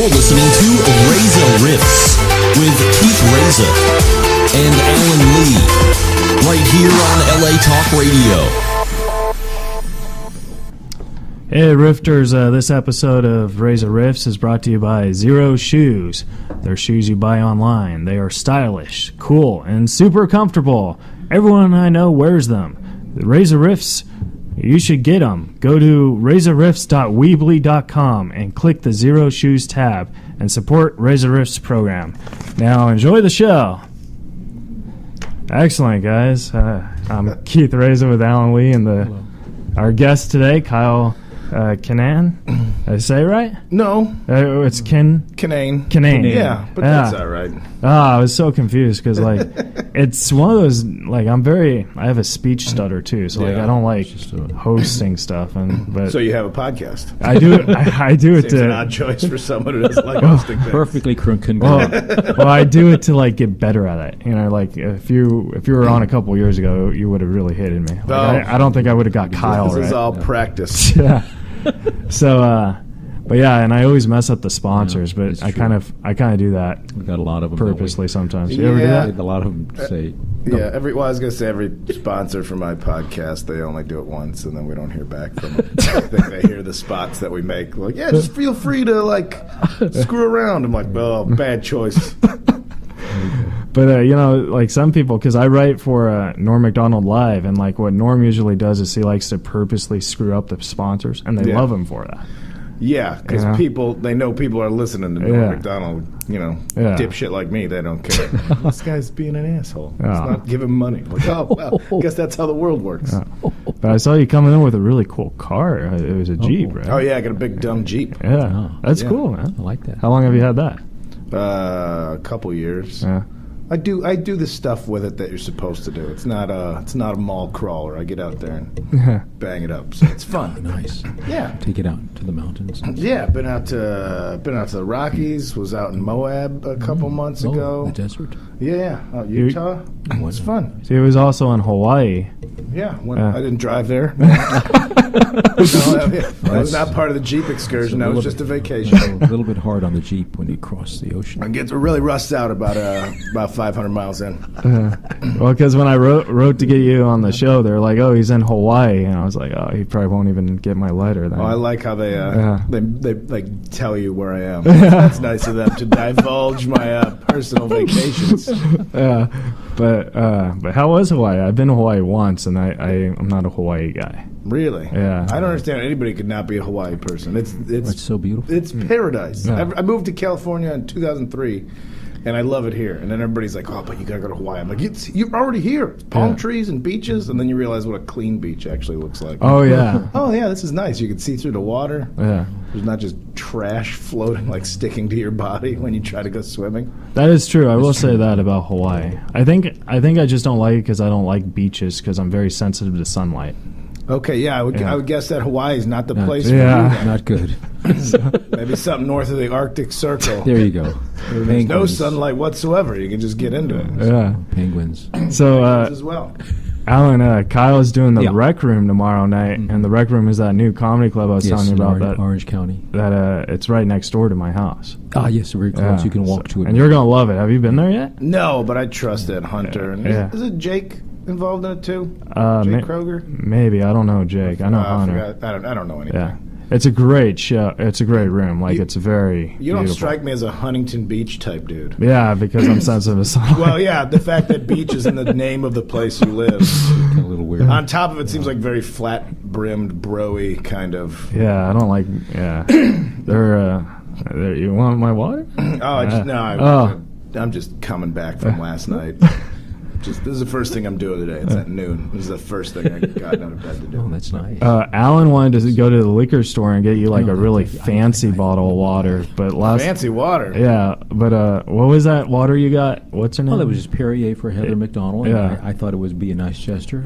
listening to Reza Riffs with Keith Reza and Alan Lee, right here on LA Talk Radio. Hey Rifters, this episode of Reza Riffs is brought to you by Zero Shoes. They're shoes you buy online. They are stylish, cool, and super comfortable. Everyone I know wears them. The Reza Riffs, you should get them. Go to razorriffs.weebly.com and click the Zero Shoes tab and support Reza Riffs program. Now enjoy the show. Excellent, guys. I'm Keith Reza with Alan Lee and our guest today, Kyle Kinane. Did I say it right? No. It's Kinane. Yeah, but that's all right. I was so confused because, like, it's one of those, like, I have a speech stutter, too, so, like, I don't like hosting stuff. But so you have a podcast. I do it Seems to... an odd choice for someone who doesn't like hosting things. Perfectly congruent. Well, I do it to, like, get better at it. You know, like, if you were on a couple years ago, you would have really hated me. Like, I don't think I would have got Kyle right. This is all practice. Yeah. So, but yeah, and I always mess up the sponsors, but I kind of do that. We've got a lot of them purposely sometimes. You Yeah. ever do that? A lot of them say. Yeah, I was going to say every sponsor for my podcast, they only do it once, and then we don't hear back from them. I think they hear the spots that we make. Like, yeah, just feel free to, like, screw around. I'm like, oh, bad choice. But, you know, like some people, because I write for Norm Macdonald Live, and, like, what Norm usually does is he likes to purposely screw up the sponsors, and they love him for that. Yeah, because they know people are listening to Norm Macdonald, dipshit like me. They don't care. This guy's being an asshole. Let's not give him money. Like, oh, well, I guess that's how the world works. But I saw you coming in with a really cool car. It was a Jeep, right? Oh, yeah, I got a big, dumb Jeep. Yeah, that's cool, man. I like that. How long have you had that? A couple years. Yeah. I do the stuff with it that you're supposed to do. It's not a mall crawler. I get out there and bang it up. So it's fun. Oh, nice. Yeah. Take it out to the mountains. Yeah, been out to the Rockies. Was out in Moab a couple months ago. The desert. Yeah, Utah. It's fun. See, it was also in Hawaii. Yeah, I didn't drive there. That was not part of the Jeep excursion. That was just a vacation. A little bit hard on the Jeep when you cross the ocean. It really rusts out about 500 miles in. Well, because when I wrote to get you on the show, they were like, "Oh, he's in Hawaii," and I was like, "Oh, he probably won't even get my letter." Then. Oh, I like how they like tell you where I am. That's nice of them to divulge my personal vacations. Yeah, but how was Hawaii? I've been to Hawaii once, and I'm not a Hawaii guy. Really? Yeah. I don't understand. Anybody could not be a Hawaii person. It's so beautiful. It's paradise. Yeah. I moved to California in 2003, and I love it here. And then everybody's like, "Oh, but you gotta go to Hawaii." I'm like, "You're already here. It's palm trees and beaches." And then you realize what a clean beach actually looks like. Oh yeah. Oh yeah, this is nice. You can see through the water. Yeah. There's not just trash floating, like sticking to your body when you try to go swimming. That is true. I will say that about Hawaii. I think I just don't like it because I don't like beaches because I'm very sensitive to sunlight. Okay, yeah, I would guess that Hawaii is not the place for yeah. you. Not good. Maybe something north of the Arctic Circle. There you go. There's no sunlight whatsoever. You can just get into it. Yeah. Penguins. So, As well. Alan, Kyle is doing the Rec Room tomorrow night, and the Rec Room is that new comedy club I was telling you about. Orange County. That it's right next door to my house. Ah, yes, very close. You can walk to it. And you're going to love it. Have you been there yet? No, but I trust that Hunter. Yeah. Is it Jake involved in it too? Jake Kroger? Maybe. I don't know Jake. I know Hunter. I don't know anything. Yeah. It's a great show. It's a great room. Like, it's very You don't beautiful. strike me as a Huntington Beach type dude. Yeah, because I'm sensitive to sunlight. Well, yeah, the fact that beach is in the name of the place you live. A little weird. On top of it, seems like very flat-brimmed, bro-y kind of. Yeah, I don't like... Yeah. They're... You want my water? I'm just coming back from last night. This is the first thing I'm doing today. It's at noon. This is the first thing I got out of bed to do. Oh, that's nice. Alan wanted to go to the liquor store and get you like a really fancy bottle of water, but fancy water. Yeah, but what was that water you got? What's her name? Well, that was just Perrier for Heather McDonald. Yeah, and I thought it would be a nice gesture.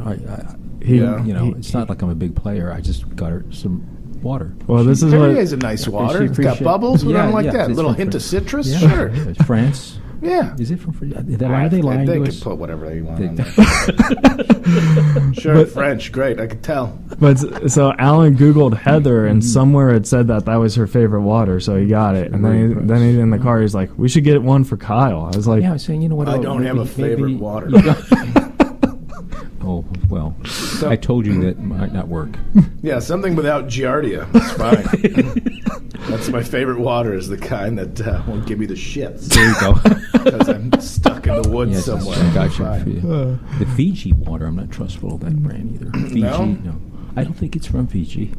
It's not like I'm a big player. I just got her some water. Well, Perrier's a nice water. It's got bubbles. We don't like that. A little hint of citrus. Yeah, sure. Yeah, France. Yeah. Is it from Fiji? Are they lying They to could us? put whatever they want on there. Sure, French. Great. I could tell. But so Alan Googled Heather, and somewhere it said that was her favorite water, so he got it. And then he in the car, he's like, "We should get one for Kyle." I was like, Yeah, I was saying, you know what? I don't have a favorite water. Oh, well, I told you that might not work. Yeah, something without giardia. It's fine. That's my favorite water, is the kind that won't give me the shits. There you go. Because I'm stuck in the woods Yes, somewhere. gotcha. The Fiji water, I'm not trustful of that brand either. Fiji, no. I don't think it's from Fiji.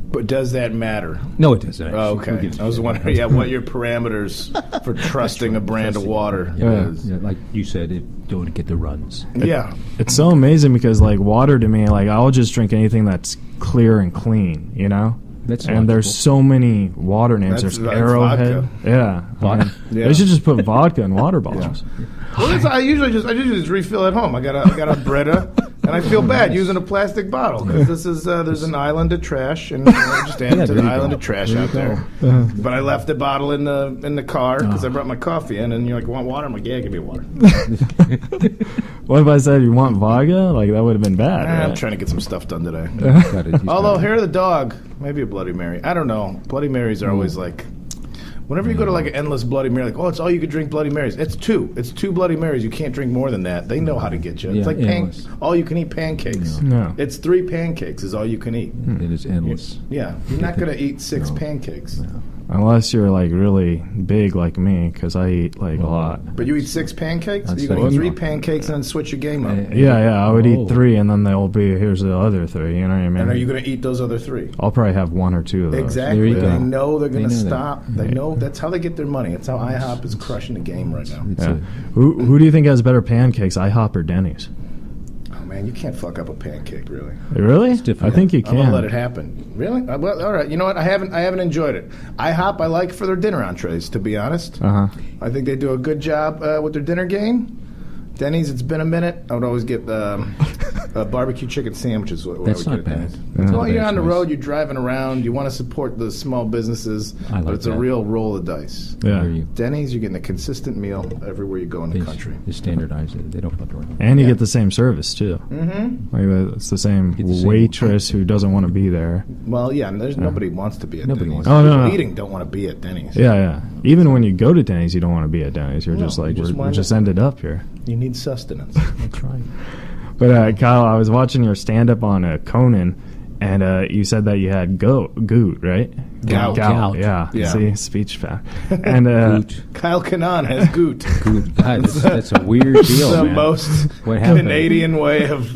But does that matter? No, it doesn't. Oh, okay. I was wondering, what your parameters for trusting a brand of water is. Yeah, like you said, don't get the runs. Yeah. it's so amazing because like water to me, like I'll just drink anything that's clear and clean, you know. That's and logical. there's so many water names. That's There's Arrowhead. vodka. Yeah. Vodka. Yeah. They should just put vodka in water bottles. Well, I usually just refill at home. I got a Brita, and I feel bad using a plastic bottle because this is there's an island of trash, and I just add to the island of trash out there. But I left the bottle in the car because I brought my coffee in, and you're like, "Want water?" I'm like, "Yeah, give me water." What if I said you want vodka? Like that would have been bad. I'm Right? trying to get some stuff done today. He's Although hair of the dog, maybe a Bloody Mary. I don't know. Bloody Marys are always like. Whenever you go to like an endless Bloody Mary, like, it's all you could drink Bloody Marys. It's two Bloody Marys. You can't drink more than that. They know how to get you. It's like all you can eat pancakes. No. It's 3 pancakes is all you can eat. It is endless. Yeah, you're not going to eat 6 pancakes. Unless you're like really big like me, because I eat like a lot. But you eat 6 pancakes? That's You're going to eat 3 like- pancakes and then switch your game up. Yeah, I would Oh. eat 3, and then they'll be here's the other 3. You know what I mean? And are you going to eat those other 3? I'll probably have 1 or 2 of those. Exactly. There you go. They know they're going to They know that. stop. They know that's how they get their money. That's how IHOP is crushing the game right now. It's Yeah. Who do you think has better pancakes, IHOP or Denny's? Oh man, you can't fuck up a pancake, really. Really? I difficult. think you I'm gonna let can. it happen. Really? Well, all right. You know what? I haven't enjoyed it. IHOP I like for their dinner entrees. To be honest, I think they do a good job with their dinner game. Denny's, it's been a minute. I would always get barbecue chicken sandwiches. What That's I would not get at bad. Denny's. That's Well, not a you're bad on the choice. road. You're driving around. You want to support the small businesses, I but like it's a that. real roll of dice. Yeah. There you Denny's, you're getting a consistent meal everywhere you go in the country. They standardize it. They don't fuck around. And you Yeah. get the same service too. Mm-hmm. Like it's the same Get the same- waitress who doesn't want to be there. Well, yeah, and there's nobody wants to be at Nobody Denny's. wants to. Oh, no, People no. eating don't want to be at Denny's. Yeah. Even when you go to Denny's, you don't want to be at Denny's. You're No, just like you just we wind just up- ended up here. You need sustenance. That's right. But Kyle, I was watching your stand up on Conan, and you said that you had gout, right? Gout. Yeah. Yeah. See, speech fact. And Goot. Kyle Kinane has goot. Good God, that's a weird deal, the man. most What happened? Canadian way of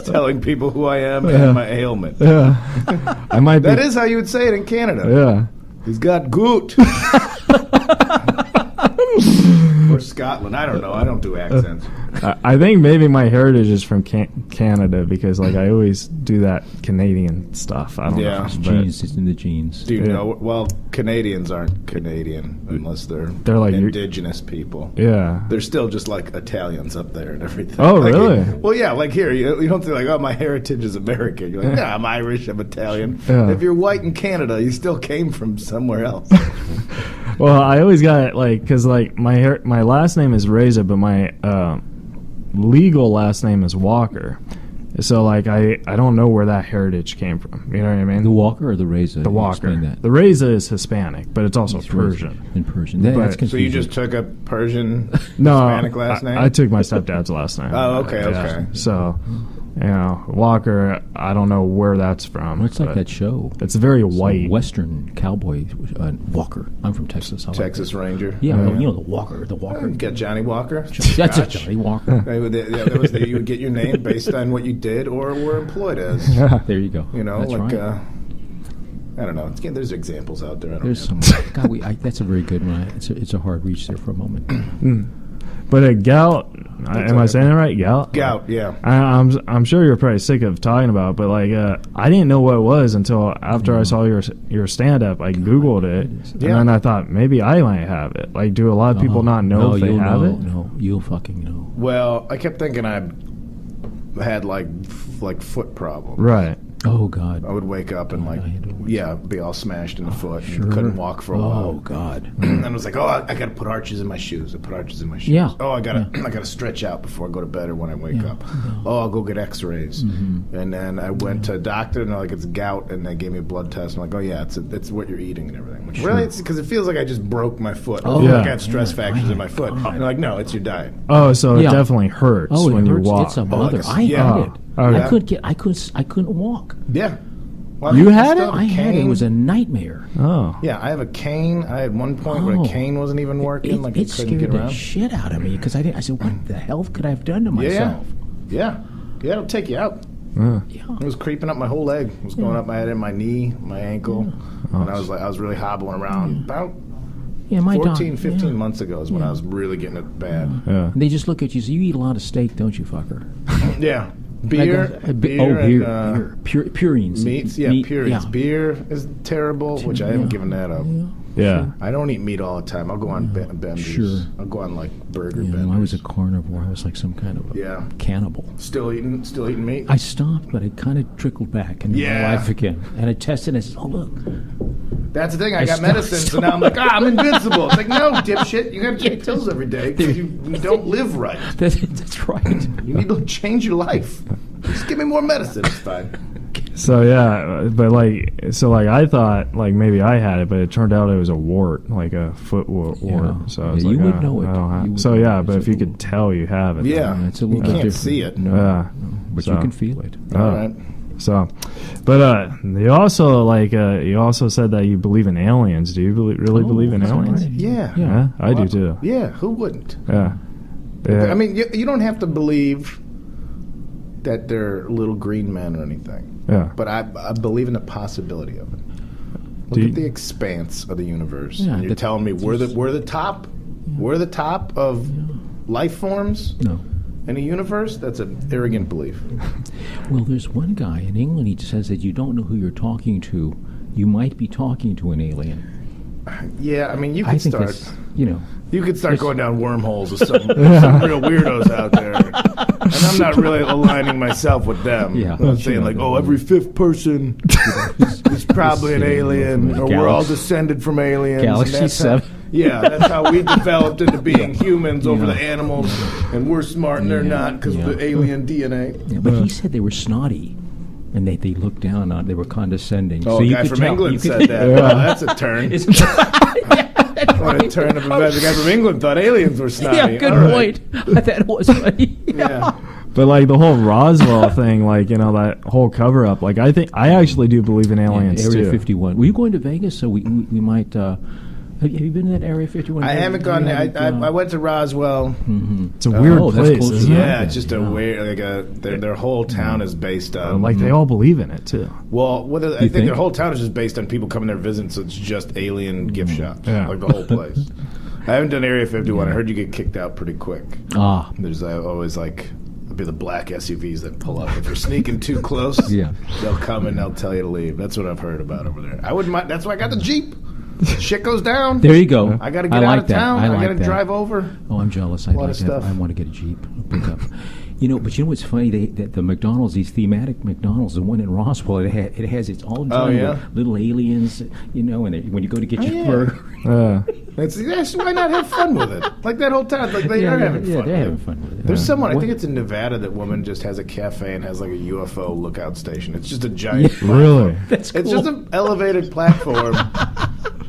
telling people who I am and my ailment. yeah, I might be. That is how you would say it in Canada. Yeah. He's got goot. Or Scotland. I don't know. I don't do accents. I think maybe my heritage is from Canada because like I always do that Canadian stuff. I don't Yeah. know. It's But genes. It's in the genes. Do you Yeah. know? Well, Canadians aren't Canadian unless they're like indigenous people. yeah. They're still just like Italians up there and everything. Oh, Like, really? Well, yeah, like here, you don't think like, oh, my heritage is American. You're like, nah, I'm Irish, I'm Italian. Yeah. If you're white in Canada, you still came from somewhere else. Well, I always got like because like my last name is Reza, but my legal last name is Walker. So like I don't know where that heritage came from. You know what I mean? The Walker or the Reza? The Walker. Explain that. The Reza is Hispanic, but it's also It's Persian. In Persian. But- That's So you confusing. just took a Persian No, Hispanic last name? I took my stepdad's last name. Oh, okay, Yeah. okay. So, Walker, I don't know where that's from. It's like but that show. It's very Some white. Western cowboy Walker. I'm from Texas. I like Texas that. Ranger. Yeah, you know the Walker. The Walker. You got Johnny Walker. That's a Scotch. Johnny Walker. That was you would get your name based on what you did or were employed as. There you go. You know, That's like right. I don't know. There's examples out there. I don't There's know. some. God, that's a very good one. It's a hard reach there for a moment. But a gout, am I saying it right? Gout? Gout, yeah. I'm sure you're probably sick of talking about it, but like I didn't know what it was until after I saw your stand up. I Googled it, and Yeah. then I thought maybe I might have it. Like, do a lot of people not know if they you'll have know. it? No, you'll fucking know. Well, I kept thinking I had like foot problems. Right. Oh, God. I would wake up and be all smashed in the foot Sure. and couldn't walk for a while. Oh, God. And I was like, I got to put arches in my shoes. I put arches in my shoes. Yeah. Oh, I gotta stretch out before I go to bed or when I wake up. Oh, I'll go get X-rays. And then I went to a doctor and they're like, it's gout, and they gave me a blood test. I'm like, oh yeah, it's what you're eating and everything. Like, really? It's because it feels like I just broke my foot. Oh, Like I have stress fractures in my foot. And they're like, no, it's your diet. Oh, so it definitely hurts Oh, it when hurts. you walk. It's a mother. I yeah. had it. Oh, yeah. I couldn't walk. Yeah. Well, You I had still it? have a I had it. It cane. was a nightmare. Oh. Yeah, I have a cane. I had one point where a cane wasn't even working. It I couldn't scared get the around. shit out of me because I said, what the hell could I have done to myself? Yeah, it'll take you out. Yeah. It was creeping up my whole leg. It was going up my head and my knee, my ankle. And I was really hobbling around. About Yeah, my 14, 15 months ago is when I was really getting it bad. Yeah. They just look at you and say, you eat a lot of steak, don't you, fucker? Yeah. Beer. Beer. Purines. Meats. Yeah, purines. Yeah. Beer is terrible, which I haven't given that up. Yeah. I don't eat meat all the time. I'll go on benders. Sure. I'll go on like burger You benders. know, I was a carnivore. I was like some kind of a cannibal. Still eating meat? I stopped, but it kind of trickled back into my life again. And I tested and I said, oh, look. That's the thing. I got medicine, so now I'm like, I'm invincible. It's like, no, dipshit. You got to take pills every day because you don't live right. That's right. You need to change your life. Just give me more medicine. It's fine. So but I thought like maybe I had it, but it turned out it was a wart, like a foot wart. Yeah. So I was Yeah, like, you would know it. I don't have. You would So know yeah, it. but if you could tell you have it, Yeah. It's a little You bit can't different. see it. No, Yeah. but So- you can feel it. All right. So, but you also said that you believe in aliens. Do you really believe in that's aliens? right. Yeah. Yeah, I do too. Yeah, who wouldn't? Yeah. I mean, you don't have to believe that they're little green men or anything. Yeah. But I believe in the possibility of it. Look at the expanse of the universe. Yeah, and you're telling me we're the top? We're the top of life forms No. in a universe? That's an arrogant belief. Well, there's one guy in England, he says that you don't know who you're talking to. You might be talking to an alien. Yeah, I mean, you I could think start. that's, you know. You could start going down wormholes with some real weirdos out there. And I'm not really aligning myself with them. Yeah. I'm not saying like, every fifth person is probably an alien, or we're all descended from aliens. Galaxy And that's 7. That's how we developed into being humans over the animals, and we're smart and they're not because of the alien DNA. Yeah, but he said they were snotty. And they looked down on, they were condescending. Oh, so a you guy could from tell. England You could- said that. Well, that's a turn. What a turn of events. The guy from England thought aliens were snotty. Yeah, good All right. point. That was funny. Yeah. But like the whole Roswell thing, like that whole cover up, like I actually do believe in aliens Area too. 51. Were you going to Vegas? So we might. Have you been to that Area 51? I haven't gone there. I went to Roswell. It's a weird that's place, close to isn't Yeah. Yeah, it? it's just a weird, like their whole town is based on. Like they all believe in it too. Well, I think think? their whole town is just based on people coming there visiting, so it's just alien gift shops. Yeah. Like the whole place. I haven't done Area 51. I heard you get kicked out pretty quick. Ah. There's always like. Be the black SUVs that pull up if you're sneaking too close. Yeah. They'll come and they'll tell you to leave. That's what I've heard about over there. I wouldn't mind. That's why I got the Jeep. Shit goes down. There you go. I got to get like out of that. town. I like got to that. drive over. Oh, I'm jealous. I lot like of that. stuff. I want to get a Jeep. Pick up. But you know what's funny? The McDonald's, these thematic McDonald's, the one in Roswell, it has its own little aliens, and when you go to get your burger. Why not have fun with it? Like that whole time, like they are having fun. Yeah, with they're it. having fun with it. There's someone, I think it's in Nevada, that woman just has a cafe and has like a UFO lookout station. It's just a giant. Really? That's cool. It's just an elevated platform,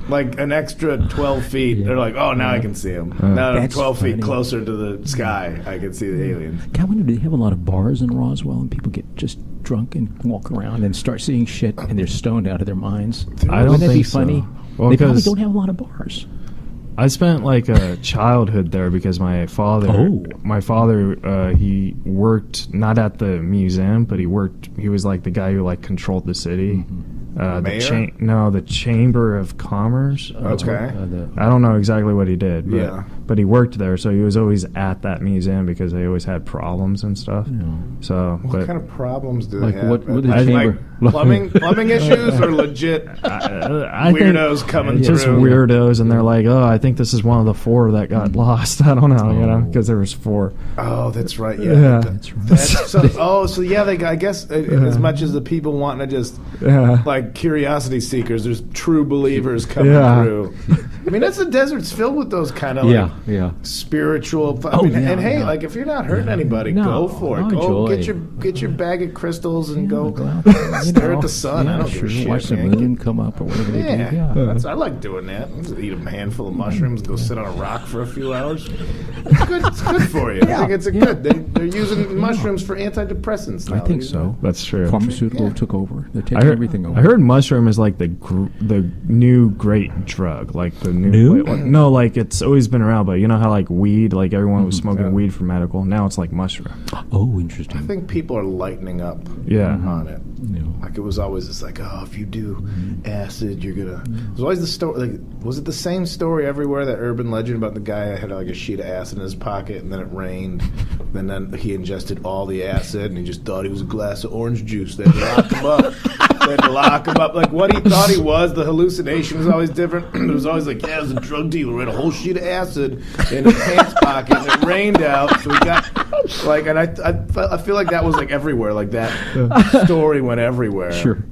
like an extra 12 feet. They're like, oh, now I can see them. Now I'm That's 12 feet funny. closer to the sky, I can see the aliens. God, I wonder, do they have a lot of bars in Roswell and people get just drunk and walk around and start seeing shit and they're stoned out of their minds? I don't Wouldn't that be think so. funny? Well, They probably 'cause- don't have a lot of bars. I spent like a childhood there because my father, he worked not at the museum, but he was like the guy who like controlled the city. Mayor? The Chamber of Commerce. Okay. I don't know exactly what he did, but, Yeah. but he worked there, so he was always at that museum because they always had problems and stuff. So, what kind of problems do they have? What the chamber? Plumbing issues or legit I weirdos think coming just through? weirdos, and they're like, oh, I think this is one of the 4 that got lost. I don't know, because there was 4. Oh, that's right. Yeah. That's right. So yeah, I guess as much as the people wanting to just like curiosity seekers, there's true believers coming through. I mean, the desert's filled with those kind of spiritual. And hey, like if you're not hurting anybody, go for it. Go get your bag of crystals and go stare at the sun. I don't give a shit. Watch the moon come up or whatever they do. Yeah, I like doing that. Just eat a handful of mushrooms and go sit on a rock for a few hours. It's good for you. I think it's good. They're using mushrooms for antidepressants now. I think so. That's true. Pharmaceutical took over. They're taking everything over. I heard mushroom is like the new great drug, like the new. No, like it's always been around, but you know how like weed, like everyone was smoking weed for medical. Now it's like mushroom. Oh, interesting. I think people are lightening up on it. Like it was always just like, oh, if you do acid, you're gonna. It was always the story. Like, was it the same story everywhere? That urban legend about the guy that had like a sheet of acid in his pocket, and then it rained, and then he ingested all the acid, and he just thought he was a glass of orange juice. They had to lock him up. They had to lock him up. Like what he thought he was, the hallucination was always different. It was always like, yeah, it was a drug dealer who had a whole sheet of acid in his pants pocket, and it rained out, so he got like. And I feel like that was like everywhere. Like that story went everywhere. Sure.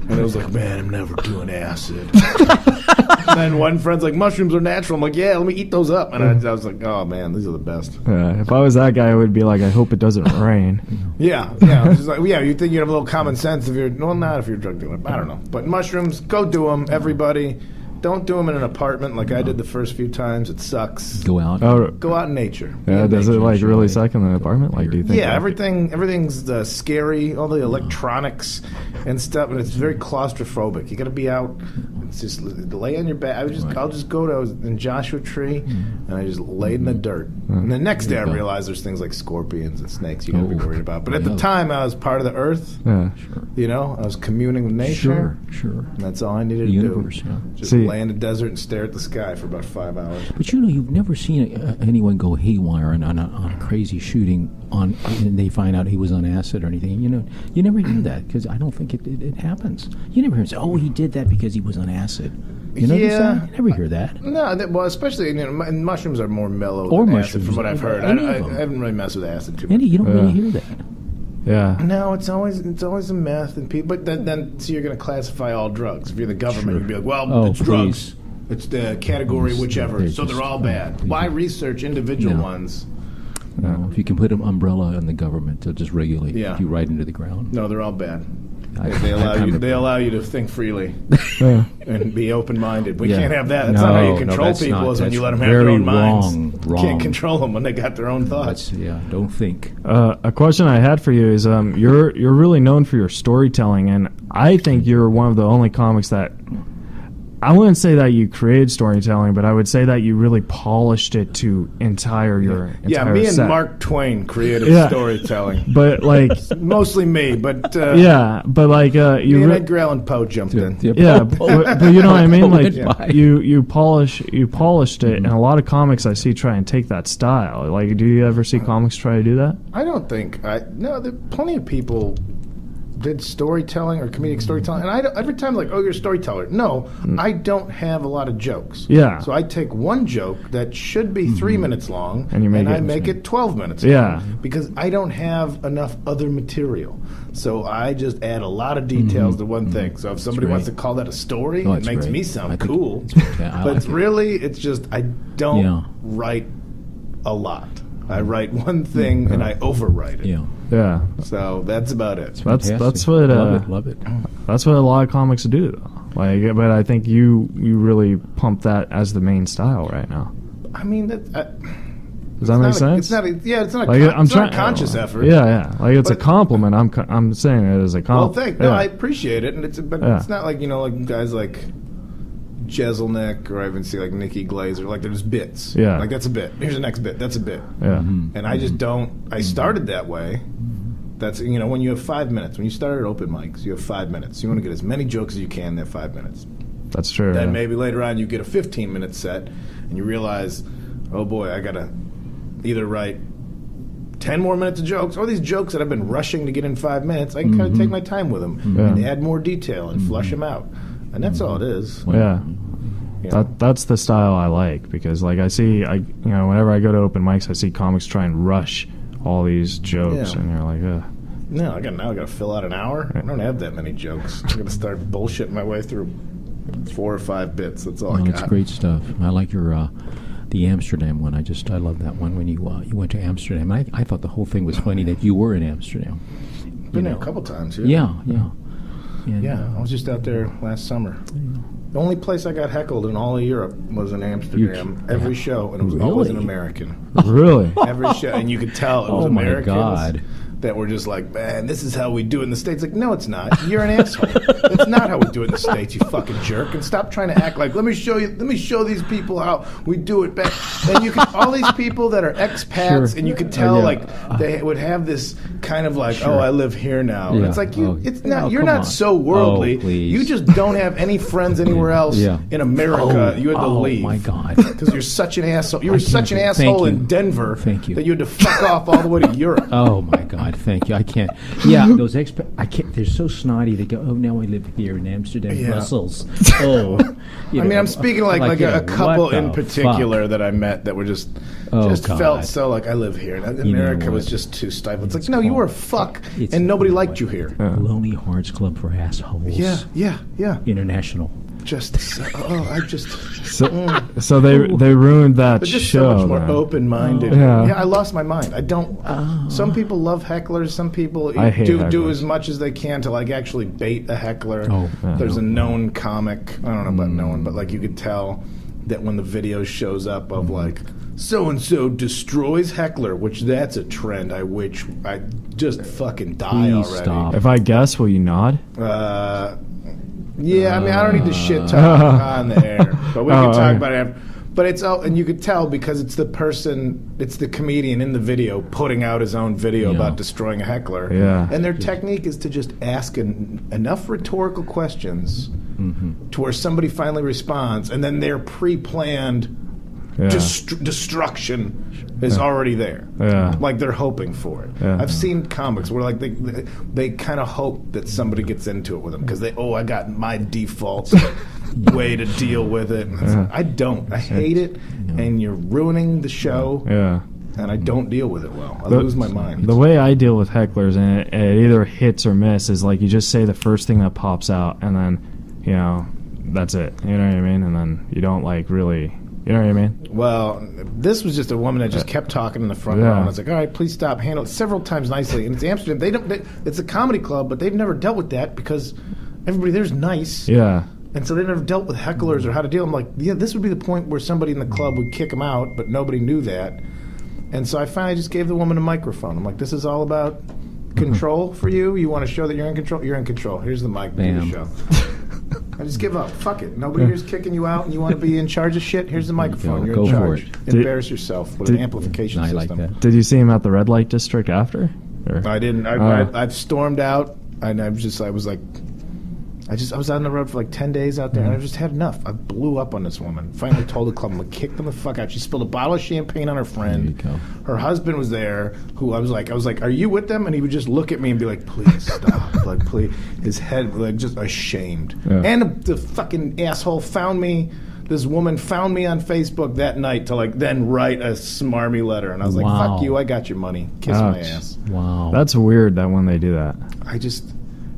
And it was like, man, I'm never doing acid. And then one friend's like, mushrooms are natural. I'm like, yeah, let me eat those up. And I was like, oh man, these are the best. If I was that guy, I would be like, I hope it doesn't rain. Yeah. Just like, you think you have a little common sense if you're, well, not if you're a drug dealer. I don't know. But mushrooms, go do them, everybody. Don't do them in an apartment like I did the first few times. It sucks. Go out. Go out in nature. Yeah, does it like really suck in an apartment? Like, do you think? Yeah, everything's scary. All the electronics and stuff, and it's very claustrophobic. You got to be out. It's just lay on your back. I'll just go to. I was in Joshua Tree, and I just laid in the dirt. And the next day, I realized there's things like scorpions and snakes you got to be worried about. But at the time, I was part of the earth. Yeah, sure. You know, I was communing with nature. Sure. And that's all I needed The to universe, do. yeah. Just lay in the desert and stare at the sky for about 5 hours. But you've never seen anyone go haywire on a crazy shooting and they find out he was on acid or anything. You never hear that because I don't think it happens. You never hear say, oh, he did that because he was on acid. You notice that? You never hear that. No, well, especially mushrooms are more mellow or than mushrooms, acid, from what I've heard. I haven't really messed with acid too much. You don't really hear that. Yeah. No, it's always a meth and people. But then so you're going to classify all drugs. If you're the government, you'd be like, well, it's drugs. It's the category whichever. So they're all bad. Why research individual ones? No, if you can put an umbrella on the government to just regulate you right into the ground. No, they're all bad. They allow you to think freely and be open-minded. We can't have that. That's not how you control people. Is when you let them have their own minds. You can't control them when they got their own thoughts. Don't think. A question I had for you is, you're really known for your storytelling, and I think you're one of the only comics that. I wouldn't say that you created storytelling, but I would say that you really polished it to your entire me set. And Mark Twain created storytelling. But like mostly me, but but like you me and Edgar Allan Poe jumped in. Yeah, but you know what I mean? Like you polished it, and a lot of comics I see try and take that style. Like, do you ever see comics try to do that? I don't think no. There are plenty of people did storytelling or comedic storytelling, and every time like, oh, you're a storyteller. No, I don't have a lot of jokes. Yeah. So I take one joke that should be 3 minutes long, and I make it 12 minutes long, because I don't have enough other material. So I just add a lot of details to one thing. So if somebody wants to call that a story, it makes me sound cool. But it's just I don't write a lot. I write one thing and I overwrite it. Yeah. So that's about it. That's what love it. That's what a lot of comics do, though. Like, but I think you really pump that as the main style right now. I mean, does that make sense? It's not a conscious effort. Yeah. Like, it's a compliment. I'm saying it as a compliment. Well, I appreciate it, and it's not like like guys like Jeselnik, or I even see like Nikki Glazer, like there's bits. Yeah. Like that's a bit. Here's the next bit. That's a bit. Yeah. And I just don't. I started that way. That's when you have 5 minutes. When you start at open mics, you have 5 minutes. You want to get as many jokes as you can in that 5 minutes. That's true. Then maybe later on you get a 15-minute set, and you realize, oh boy, I gotta either write 10 more minutes of jokes, or these jokes that I've been rushing to get in 5 minutes, I can kind of take my time with them and add more detail and flush them out. And that's all it is. Yeah. You know? That's the style I like, because like whenever I go to open mics, I see comics try and rush all these jokes, and you're like, ugh. No, I gotta fill out an hour. I don't have that many jokes. I'm gonna start bullshitting my way through 4 or 5 bits. That's all I got. It's great stuff. I like your the Amsterdam one. I love that one when you went to Amsterdam. I thought the whole thing was funny that you were in Amsterdam. Been there a couple times. Yeah. And, I was just out there last summer. The only place I got heckled in all of Europe was in Amsterdam. Every show, and it was always an American. Really? Every show, and you could tell it was Americans. Oh my God. That were just like, man, this is how we do it in the States. Like, no, it's not. You're an asshole. That's not how we do it in the States, you fucking jerk. And stop trying to act like, let me show these people how we do it back. And you can, all these people that are expats, and you could tell, like, they would have this kind of like, oh, I live here now. And it's like, it's not. You're not so worldly. You just don't have any friends anywhere else in America. You had to leave. Oh my God. Because you're such an asshole. You were such an asshole in Denver that you had to fuck off all the way to Europe. Oh my God. Thank you. I can't. Yeah, those I can't. They're so snotty. They go, oh, now I live here in Amsterdam, Brussels. Oh, I'm speaking like a couple in particular that I met that were just felt so like I live here. And America was just too stifled. It's like, no, you were a fuck, and nobody liked you here. Lonely Hearts Club for assholes. Yeah. International. So they ruined that They're just show. so much more open-minded. I lost my mind. I don't. Some people love hecklers. Some people do as much as they can to like actually bait a heckler. There's a known comic. I don't know about known, but like you could tell that when the video shows up of like so and so destroys heckler, which that's a trend. I just fucking die already. Stop. If I guess, will you nod? Yeah, I mean, I don't need to shit talk on the air, but we can talk about it after. But it's all, and you could tell because it's the comedian in the video putting out his own video about destroying a heckler. Yeah. And their technique is to just ask enough rhetorical questions to where somebody finally responds, and then their pre-planned destruction is already there. Like they're hoping for it. I've seen comics where like they kind of hope that somebody gets into it with them because I got my default way to deal with it. I don't. I hate it, and you're ruining the show. And I don't deal with it well. I lose my mind. The way I deal with hecklers, and it either hits or miss, is like you just say the first thing that pops out, and then that's it. You know what I mean? And then you don't like really. You know what I mean? Well, this was just a woman that just kept talking in the front row, and I was like, all right, please stop. Handle it several times nicely. And it's Amsterdam. It's a comedy club, but they've never dealt with that because everybody there's nice. Yeah. And so they never dealt with hecklers or how to deal. I'm like, this would be the point where somebody in the club would kick them out, but nobody knew that. And so I finally just gave the woman a microphone. I'm like, this is all about control for you? You want to show that you're in control? You're in control. Here's the mic. Do the show. I just give up. Fuck it. Nobody here's kicking you out and you want to be in charge of shit? Here's the microphone. You're in charge. Embarrass yourself with an amplification system. Like that. Did you see him at the red light district after? Or? I didn't. I've stormed out, and I was on the road for like 10 days out there, and I just had enough. I blew up on this woman. Finally told the club, I'm going to kick them the fuck out. She spilled a bottle of champagne on her friend. There you go. Her husband was there, who I was like, are you with them? And he would just look at me and be like, please stop. Like, please. His head, like, just ashamed. Yeah. And the fucking asshole found me. This woman found me on Facebook that night to like then write a smarmy letter, and I was like, fuck you, I got your money. Kiss my ass. Wow. That's weird that when they do that.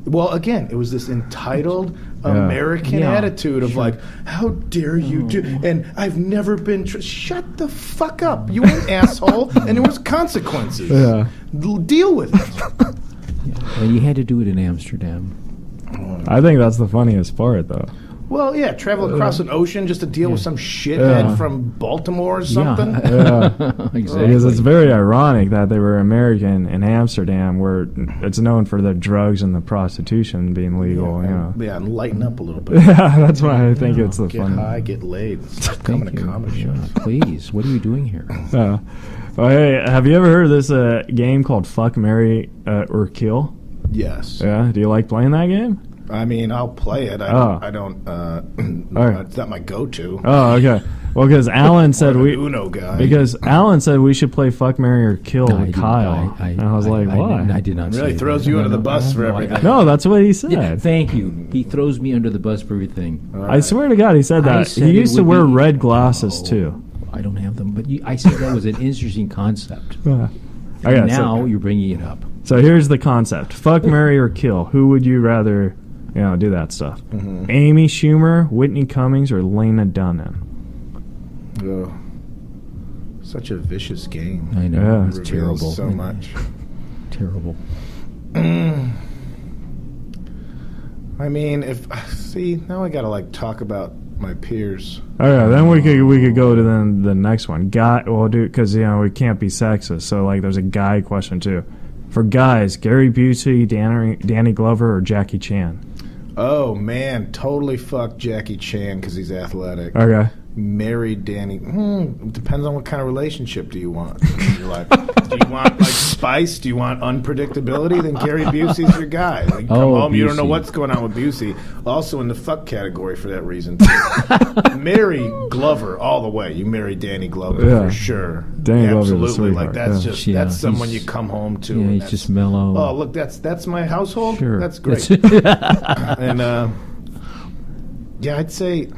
Well, again, it was this entitled American attitude of like, how dare you do, and I've never been, shut the fuck up. You an asshole, and there was consequences. Yeah. Deal with it. Well, you had to do it in Amsterdam. I think that's the funniest part, though. Well, yeah, travel across an ocean just to deal with some shithead from Baltimore or something. Exactly. Because it's very ironic that they were American in Amsterdam, where it's known for the drugs and the prostitution being legal. And lighten up a little bit. Yeah, that's why I think it's the fun. Get high, get laid. Stop coming to comedy shows. Please, what are you doing here? Well, hey, have you ever heard of this game called Fuck, Marry, or Kill? Yes. Yeah. Do you like playing that game? I mean, I'll play it. I don't. Right. It's not my go-to. Oh, okay. Well, because Alan said we Uno guy. Because Alan said we should play Fuck, Marry, or Kill No, I with didn't. Kyle, and I was like, why? I did not. Really say throws that. you under the bus for No, everything. No, that's what he said. Yeah, thank you. He throws me under the bus for everything. I swear to God, he said I that. said He it used to would wear be- red glasses too. I don't have them, but I said that was an interesting concept. Okay, And so- now you're bringing it up. So here's the concept: Fuck, marry, or kill. Who would you rather, do that stuff? Mm-hmm. Amy Schumer, Whitney Cummings, or Lena Dunham? Ugh. Such a vicious game. I know. Yeah. It's Reveals terrible. so much. Terrible. I mean, now I gotta talk about my peers. Okay, then we could go to the next one. Because we can't be sexist. So there's a guy question too. For guys, Gary Busey, Danny Glover, or Jackie Chan? Oh man, totally fuck Jackie Chan because he's athletic. Okay. Marry Danny. Depends on what kind of relationship do you want. You're like, do you want spice? Do you want unpredictability? Then Gary Busey's your guy. You come home, you don't know Busey. what's going on with Busey. Also in the fuck category for that reason. Too. Marry Glover all the way. You marry Danny Glover Yeah. for sure. Danny Glover's a absolutely. sweetheart, That's yeah. that's someone he's- you come home to. Yeah, and he's that's- just mellow. Oh look, that's my household. Sure. That's great. And I'd say.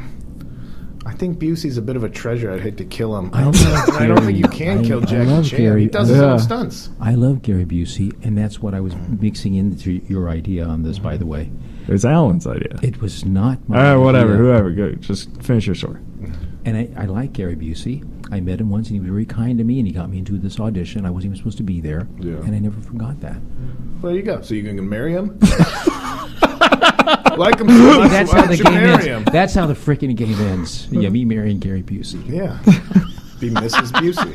I think Busey's a bit of a treasure. I'd hate to kill him. I don't think you can kill Jackie love Chan. Gary. He does his own stunts. I love Gary Busey, and that's what I was mixing into your idea on this, by the way. It's Alan's idea. It was not my All right, whatever. idea. Whoever, go. Just finish your story. And I like Gary Busey. I met him once, and he was very kind to me, and he got me into this audition. I wasn't even supposed to be there, Yeah. and I never forgot that. Well, there you go. So you can marry him? Like him so much, That's why how the don't you game marry ends. him? That's how the freaking game ends. Yeah, me marrying Gary Busey. Yeah. Be Mrs. Busey.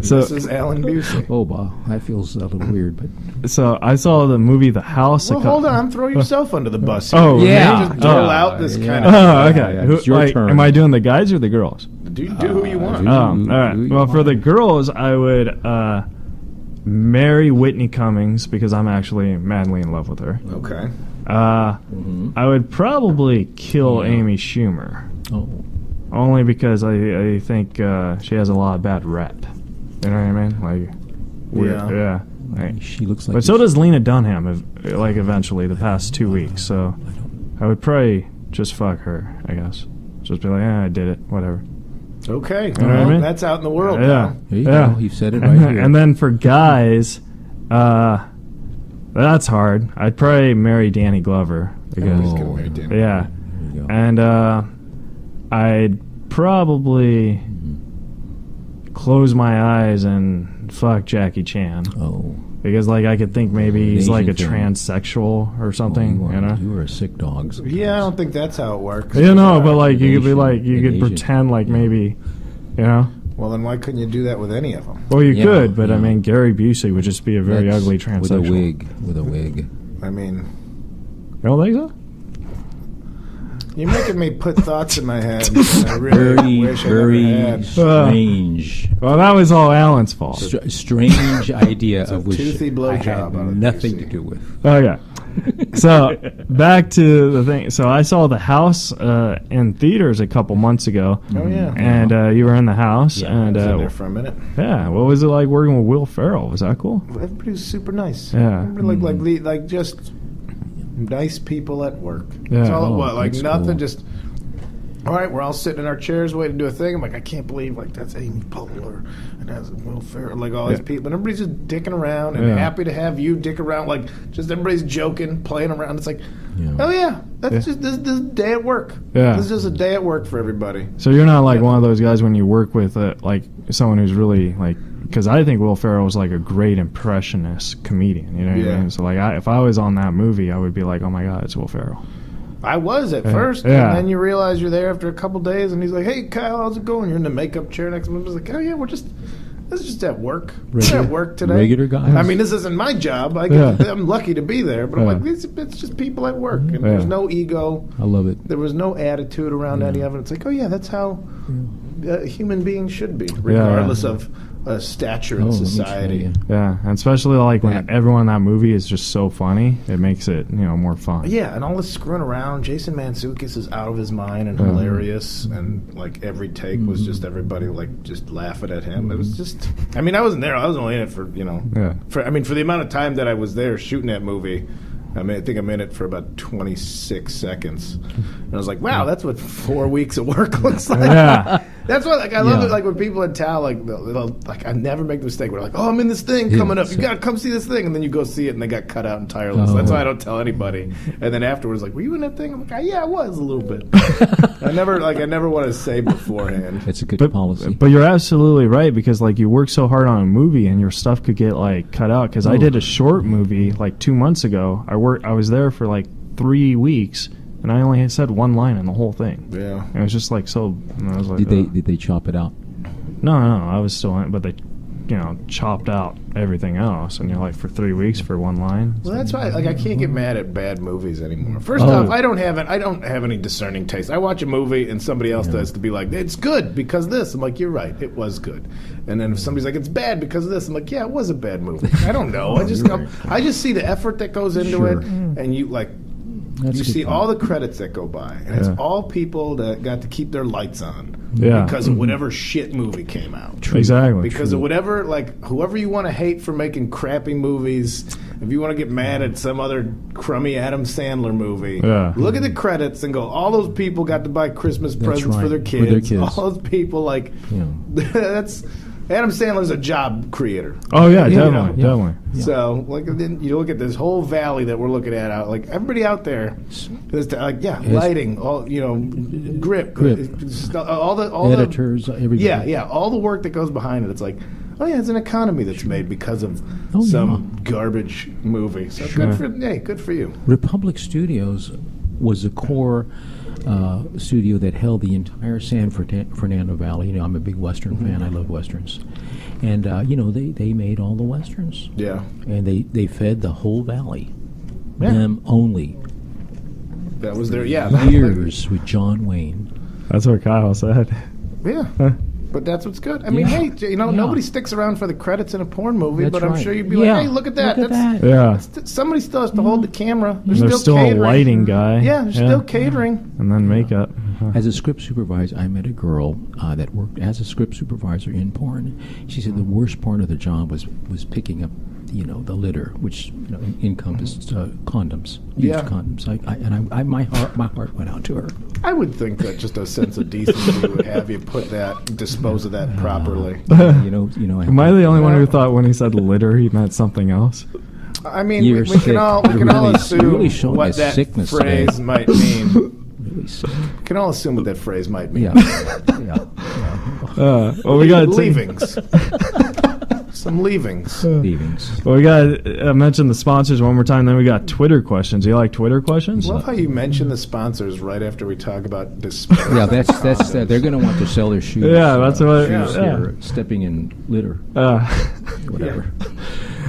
So, Mrs. Alan Busey. Oh, wow, that feels a little weird, but so I saw the movie The House. Well, hold on. Throw yourself under the bus here. Oh, Yeah. You just dole out this kind of... Oh, okay. Yeah, Who, it's your turn. Am I doing the guys or the girls? Do who you want. do Oh, all right. you Well, for want? the girls, I would marry Whitney Cummings because I'm actually madly in love with her. Okay. I would probably kill Amy Schumer, oh, only because I think she has a lot of bad rep. You know what I mean? Yeah. Like, she looks like. but so does Lena Dunham. Eventually, the past 2 weeks. So I would probably just fuck her. I guess. Just be like, I did it. Whatever. Okay. know what I mean? That's out in the world Yeah. now. There you Yeah. go. You've said it right here. And then for guys, that's hard. I'd probably marry Danny Glover Everybody's because gonna marry Danny. yeah, There you go. and I'd probably close my eyes and fuck Jackie Chan Oh, because I could think maybe he's like a Asian thing. transsexual or something. you are a sick dog. Yeah, I don't think that's how it works. But you could be Asian. you could Asian. pretend maybe, Well, then why couldn't you do that with any of them? Well, you Yeah, could, but I yeah. mean, Gary Busey would just be a very That's ugly transsexual. with a wig. I mean, You don't think so? you're making me put thoughts in my head. I really Very, wish I very never had. strange. Well, that was all Alan's fault. Strange idea a of which toothy I blowjob had out of nothing Busey. to do with. Okay. So back to the thing. So I saw The House in theaters a couple months ago, Oh yeah. and you were in the house, Yeah, and I was in there for a minute. yeah, what was it like working with Will Ferrell? Was that cool? Everybody was super nice. Yeah. Everybody like just nice people at work. Yeah. That's all it Oh, was. Like that's nothing. cool. Just all right. We're all sitting in our chairs waiting to do a thing. I'm like, I can't believe that's Amy Poehler and that's Will Ferrell. Like all these Yeah. people, and everybody's just dicking around and Yeah. happy to have you dick around. Like just everybody's joking, playing around. It's like, Yeah. oh yeah, that's Yeah. just this is a day at work. Yeah. This is just a day at work for everybody. So you're not like one of those guys when you work with someone who's really because I think Will Ferrell was like a great impressionist comedian. You know what I Yeah. mean? So if I was on that movie, I would be like, oh my god, it's Will Ferrell. I was at first, Yeah. and then you realize you're there after a couple days, and he's like, "Hey, Kyle, how's it going?" You're in the makeup chair next to him. I was like, "Oh yeah, this is just at work. We're Regular- at work today. regular guys. I mean, this isn't my job. Yeah. I'm lucky to be there, but I'm Yeah. like, it's just people at work, and there's no ego. I love it. There was no attitude around any of it. It's like, oh yeah, that's how human beings should be, regardless of stature in society. Yeah, and especially like when everyone in that movie is just so funny, it makes it more fun. Yeah, and all this screwing around. Jason Mantzoukas is out of his mind and hilarious, and like every take was just everybody like just laughing at him. It was just, I mean, I wasn't there. I was only in it for for the amount of time that I was there shooting that movie. I mean, I think I'm in it for about 26 seconds. And I was like, wow, that's what 4 weeks of work looks like. Yeah. That's what, like, I love it, like, when people in town, like, they'll, like, I never make the mistake where, like, oh, I'm in this thing coming up. You got to come see this thing. And then you go see it, and they got cut out entirely. So that's why I don't tell anybody. And then afterwards, like, were you in that thing? I'm like, yeah, I was a little bit. I never want to say beforehand. It's a good policy. But you're absolutely right, because, like, you work so hard on a movie, and your stuff could get, like, cut out. Because I did a short movie, like, 2 months ago. I was there for, like, 3 weeks. And I only said one line in the whole thing. Yeah. And it was just like so. I was like, did they chop it out? No, I was still in it, but they, chopped out everything else. And you're like, for 3 weeks for one line. Well, that's why, like, I can't get mad at bad movies anymore. First off, I don't have any discerning taste. I watch a movie and somebody else does to be like, it's good because this. I'm like, you're right, it was good. And then if somebody's like, it's bad because of this, I'm like, yeah, it was a bad movie. I don't know. I just see the effort that goes into it, and you like. You see all the credits that go by, and it's all people that got to keep their lights on because of whatever shit movie came out. Exactly. Because of whatever, like, whoever you want to hate for making crappy movies, if you want to get mad at some other crummy Adam Sandler movie, look at the credits and go, all those people got to buy Christmas presents for their kids. All those people, like, that's... Adam Sandler's a job creator. Oh yeah, definitely. Yeah. So like, then you look at this whole valley that we're looking at out. Like everybody out there, is lighting, all grip, all the editors, everybody. Yeah, all the work that goes behind it. It's like, oh yeah, it's an economy that's made because of some garbage movie. So good for you. Republic Studios was a core studio that held the entire San Fernando Valley. I'm a big Western fan. I love Westerns. And, they made all the Westerns. Yeah. And they fed the whole valley. Them only. That was their, years with John Wayne. That's what Kyle said. Yeah. But that's what's good. I mean, hey, nobody sticks around for the credits in a porn movie, but I'm sure you'd be like, hey, look at that. Yeah. Somebody still has to hold the camera. There's still a lighting guy. Yeah, there's still catering. And then makeup. As a script supervisor, I met a girl that worked as a script supervisor in porn. She said the worst part of the job was picking up, the litter, which encompassed condoms, used condoms. My heart went out to her. I would think that just a sense of decency would have you dispose of that properly. Am I the only one who thought when he said litter he meant something else? I mean, we can all assume what that phrase might mean. We can all assume what that phrase might mean. Well, we got leavings. Some leavings. Well, we got to mention the sponsors one more time. Then we got Twitter questions. You like Twitter questions? I love how you mention the sponsors right after we talk about disposal. Yeah, that's they're going to want to sell their shoes. Yeah, that's what. Here, stepping in litter. Whatever.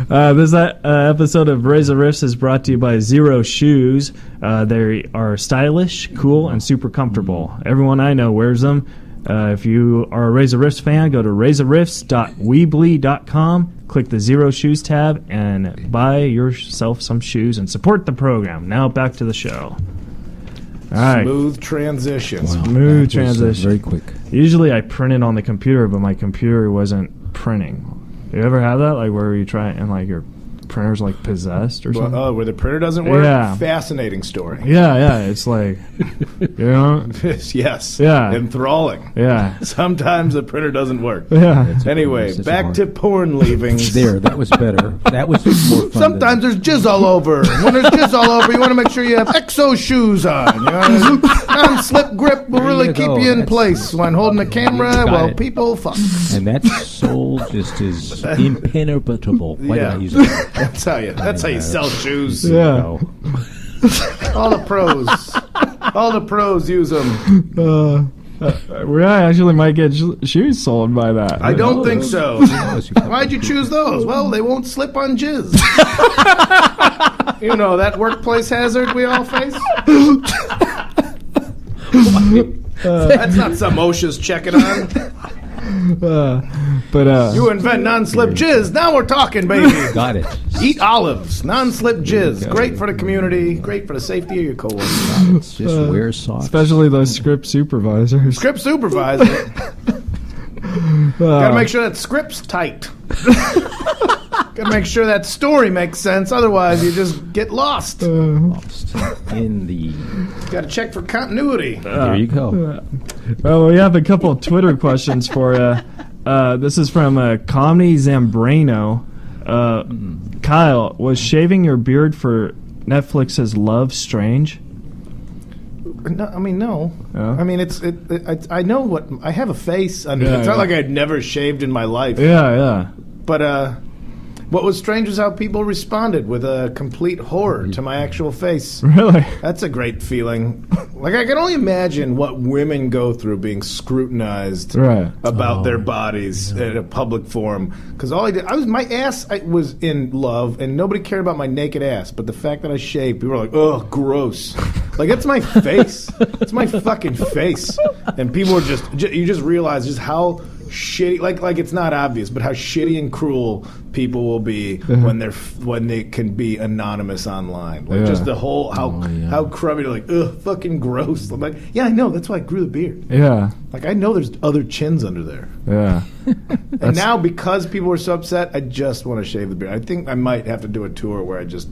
This episode of Reza Riffs is brought to you by Zero Shoes. They are stylish, cool, and super comfortable. Everyone I know wears them. If you are a Reza Riffs fan, go to razorriffs.weebly.com, click the Zero Shoes tab, and buy yourself some shoes and support the program. Now back to the show. All right. Smooth transition. Wow. Smooth transition. Very quick. Usually I print it on the computer, but my computer wasn't printing. You ever have that, like where you try and like your printer's like possessed or something? Oh, where the printer doesn't work? Yeah. Fascinating story. Yeah. It's like, yes. Yeah. Enthralling. Yeah. Sometimes the printer doesn't work. Yeah. Anyway, back to porn leavings. That was better. That was more fun. Sometimes there's jizz all over. When there's jizz all over, you want to make sure you have exo shoes on. Non-slip grip will really keep you in place when holding the camera while people fuck. And that sole just is impenetrable. Why did I use it? That's how you sell shoes. Yeah. All the pros use them. We actually might get shoes sold by that. I don't think so. Why'd you choose those? Well, they won't slip on jizz. That workplace hazard we all face. That's not some OSHA's checking on. But You invent non-slip jizz. Now we're talking, baby. Got it. Eat olives. Non-slip jizz. Great for the community. Great for the safety of your coworkers. It's just wear socks. especially those script supervisors. Script supervisor. Gotta make sure that script's tight. Gotta make sure that story makes sense. Otherwise, you just get lost. Lost in the. Gotta check for continuity. There you go. Well, we have a couple of Twitter questions for you. This is from Comedy Zambrano. Kyle, was shaving your beard for Netflix's Love strange? No, I mean, no. Yeah. I mean, I know what I have a face under. Yeah, It's not yeah. like I'd never shaved in my life. Yeah. But what was strange was how people responded with a complete horror to my actual face. Really? That's a great feeling. Like, I can only imagine what women go through being scrutinized Right. about their bodies at a public forum. Because all my ass was in love, and nobody cared about my naked ass. But the fact that I shaved, people were like, "Ugh, gross." Like, that's my face. It's my fucking face. And people were you just realize just how shitty, like it's not obvious, but how shitty and cruel people will be when they can be anonymous online. Like, just the whole how crummy, like, ugh, fucking gross. I'm like, yeah, I know, that's why I grew the beard. Yeah. Like, I know there's other chins under there. Yeah. And now, because people were so upset, I just want to shave the beard. I think I might have to do a tour where I just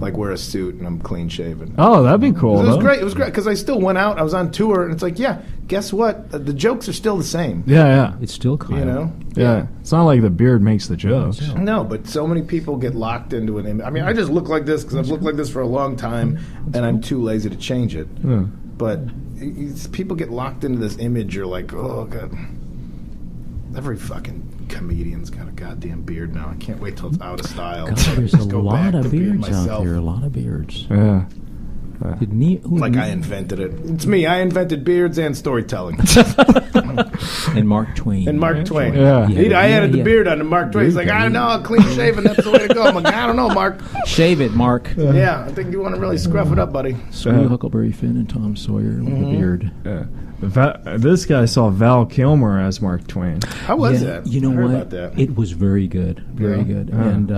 like wear a suit and I'm clean shaven. Oh, that'd be cool. It was though. great. It was great because I still went out. I was on tour, and it's like, yeah, guess what? The jokes are still the same. Yeah. It's still Kyle. You know? Yeah. It's not like the beard makes the jokes. No, but so many people get locked into an image. I mean, I just look like this because I've looked like this for a long time, and I'm too lazy to change it. Yeah. But people get locked into this image. You're like, oh, God. Every fucking comedian's got a goddamn beard now. I can't wait till it's out of style. God, there's Just a go lot back of to being beards out myself. there. A lot of beards. Yeah. Like I invented it. It's me. I invented beards and storytelling. And Mark Twain. And Mark Twain. Yeah. I added the beard onto Mark Twain. He's like, I don't know, clean shaven, that's the way to go. I'm like, I don't know, Mark. Shave it, Mark. Yeah, I think you want to really scruff it up, buddy. Screw Huckleberry Finn and Tom Sawyer with the beard. Yeah. This guy saw Val Kilmer as Mark Twain. How was that? You know I heard what? about that. It was very good, very good. And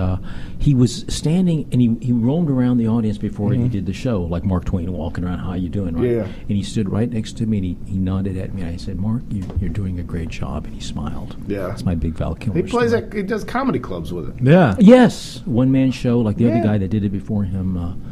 he was standing, and he roamed around the audience before he did the show, like Mark Twain walking around. How you doing? Right? Yeah. And he stood right next to me, and he nodded at me. And I said, "Mark, you're doing a great job." And he smiled. Yeah. That's my big Val Kilmer. He plays story. he does comedy clubs with it. Yeah. Yes, one man show like the other Yeah. guy that did it before him.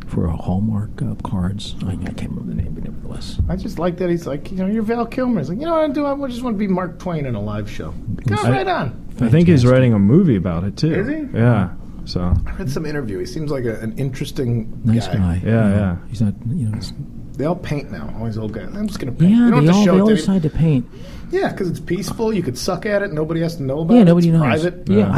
For a Hallmark cards. I can't remember the name, but nevertheless. I just like that he's like, you're Val Kilmer. He's like, you know what I do? I just want to be Mark Twain in a live show. Go right on. I think he's writing a movie about it too. Is he? Yeah. So. I read some interview. He seems like an interesting Nice guy. Yeah. He's not, it's, They all paint now. All these old guys. I'm just going to paint. yeah, you don't they have to show all it to decide to paint. Yeah, because it's peaceful. You could suck at it. Nobody has to know about it. Yeah, nobody it's knows. private. Yeah,